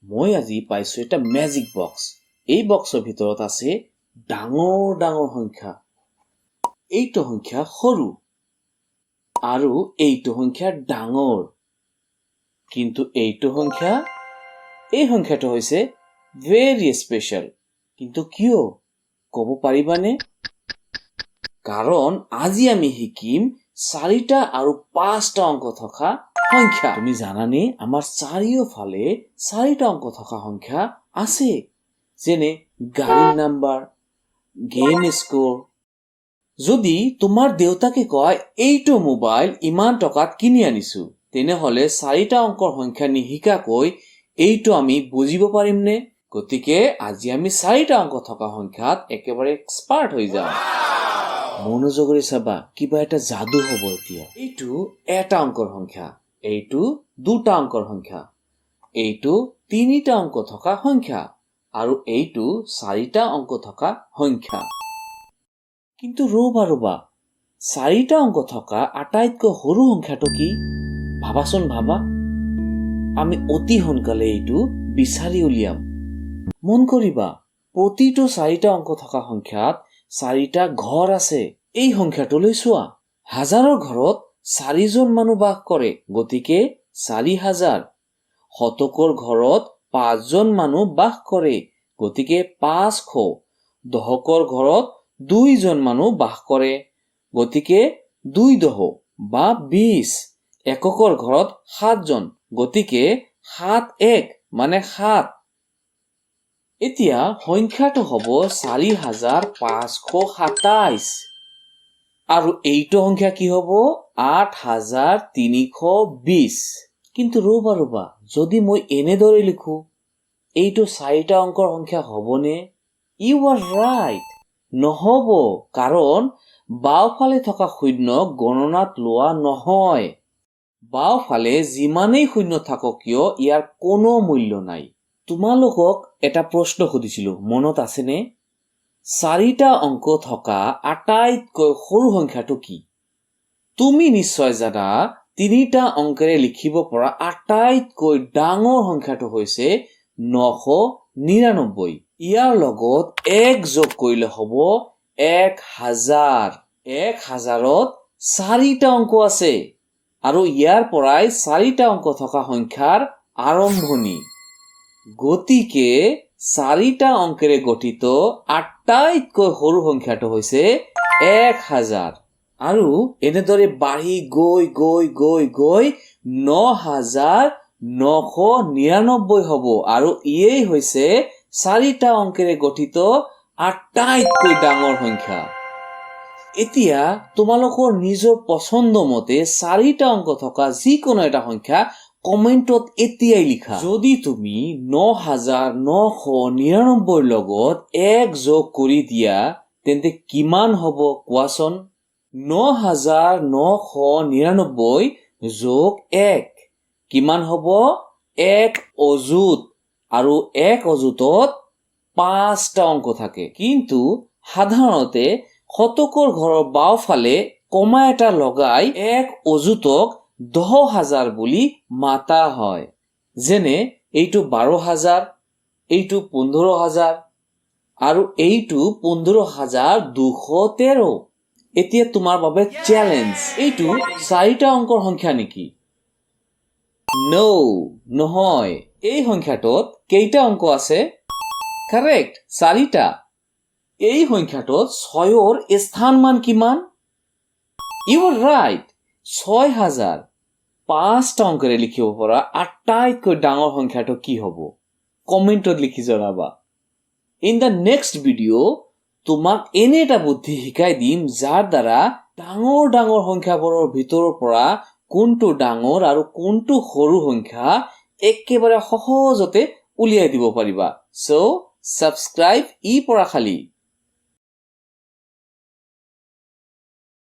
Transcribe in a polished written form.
মই আজি পাইছো এটা ম্যাজিক বক্স। এই বক্সৰ ভিতৰত আছে ডাঙৰ ডাঙৰ সংখ্যা। এইটো সংখ্যা সৰু আৰু এইটো সংখ্যা ডাঙৰ। কিন্তু এইটো সংখ্যা এই সংখ্যাটো হৈছে ভেৰি স্পেশাল। কিন্তু কিয় ক'ব পাৰিবানে? কাৰণ আজি আমি শিকিম 4টা আৰু 5টা অংক থকা সংখ্যা। তুমি জানানে আমাৰ চাৰিওফালে 4টা অংক থকা সংখ্যা আছে, যেনে গাড়ীৰ নাম্বাৰ, গেম স্কোৰ। যদি তোমাৰ দেউতাকে কয় এইটো মোবাইল ইমান টকাত কিনি আনিছো, তেনেহলে 4টা অংকৰ সংখ্যা নিশিকাকৈ এইটো আমি বুজিব পাৰিমনে? গতিকে আজি আমি 4টা অংক থকা সংখ্যাত একেবাৰে এক্সপাৰ্ট হৈ যাম। মনোযোগৰে চাবা, কিবা এটা যাদু হ'ব এতিয়া। এইটো এটা অংকৰ সংখ্যা, এইটো 2টা অংকৰ সংখ্যা, এইটো 3টা অংক থকা সংখ্যা আৰু এইটো 4টা অংক থকা সংখ্যা। কিন্তু ৰবা, 4টা অংক থকা আটাইতকৈ সৰু সংখ্যাটো কি? ভাবাচোন ভাবা। আমি অতি সোনকালে এইটো বিচাৰি উলিয়াম। মন কৰিবা, প্ৰতিটো 4টা অংক থকা সংখ্যাত 4টা ঘৰ আছে। এই সংখ্যাটোলৈ চোৱা, হাজাৰৰ ঘৰত 4জন মানুহ বাস কৰে, গতিকে 4000। শতকৰ ঘৰত 5জন মানুহ বাস কৰে, গতিকে 500। দশকৰ ঘৰত 2জন মানুহ বাস কৰে, গতিকে 2 দহ বা 20। এককৰ ঘৰত 7জন, গতিকে 7 এক মানে 7। এতিয়া সংখ্যাটো হ'ব 4527। আৰু এইটো সংখ্যা কি হ'ব? 8320। কিন্তু ৰবা, যদি মই এনেদৰে লিখো, এইটো 4টা অংকৰ সংখ্যা হ'বনে? ইউ আৰ ৰাইট, নহ'ব। কাৰণ বাওঁফালে থকা শূন্য গণনাত লোৱা নহয়। বাওঁফালে যিমানেই শূন্য থাকক কিয় ইয়াৰ কোনো মূল্য নাই। তোমালোকক এটা প্ৰশ্ন সুধিছিলো, মনত আছেনে? 4টা অংক থকা আটাইতকৈ সৰু সংখ্যাটো কি? তুমি নিশ্চয় জানা 3টা অংকেৰে লিখিব পৰা আটাইতকৈ ডাঙৰ সংখ্যাটো হৈছে 999। ইয়াৰ লগত 1 যোগ কৰিলে হ'ব 1000। 1000ত 4টা অংক আছে আৰু ইয়াৰ পৰাই 4টা অংক থকা সংখ্যাৰ আৰম্ভণি। গতিকে 4টা অংকেৰে গঠিত আটাইতকৈ সৰু সংখ্যাটো হৈছে 1000। আৰু এনেদৰে বাঢ়ি গৈ 9999 হ'ব। আৰু ইয়েই হৈছে 4টা অংকেৰে গঠিত আটাইতকৈ ডাঙৰ সংখ্যা। এতিয়া তোমালোকৰ নিজৰ পছন্দ মতে 4টা অংক থকা যিকোনো এটা সংখ্যা কমেন্টত এতিয়াই লিখা। যদি তুমি 9999 লগত 1 যোগ কৰি দিয়া, তেন্তে কিমান হ'ব কোৱাচোন? 9999 যোগ 1 কিমান হ'ব? 1 অযুত। আৰু 1 অযুতত 5টা অংক থাকে। কিন্তু সাধাৰণতে শতকৰ ঘৰৰ বাওঁফালে কমা এটা লগাই 1 অযুতক 10000 বুলি মাতা হয়। যেনে এইটো 12000, এইটো 15000 আৰু এইটো 15213। এতিয়া তোমাৰ বাবে চ্যালেঞ্জ, এইটো 4টা অংকৰ সংখ্যা নেকি? নহয়। এই সংখ্যাটোত কেইটা অংক আছে? কাৰেক্ট, 4টা। এই সংখ্যাটোত 6ৰ স্থানমান কিমান? You are right, 6000। 5টা অংকেৰে লিখিব পৰা আটাইতকৈ ডাঙৰ সংখ্যাটো কি হ'ব? কমেন্টত লিখি জনাবা। ইন দ্য নেক্সট ভিডিঅ' তোমাক এনে এটা বুদ্ধি শিকাই দিম, যাৰ দ্বাৰা ডাঙৰ ডাঙৰ সংখ্যাবোৰৰ ভিতৰৰ পৰা কোনটো ডাঙৰ আৰু কোনটো সৰু সংখ্যা একেবাৰে সহজতে উলিয়াই দিব পাৰিবা। So, subscribe ই পৰা খালি।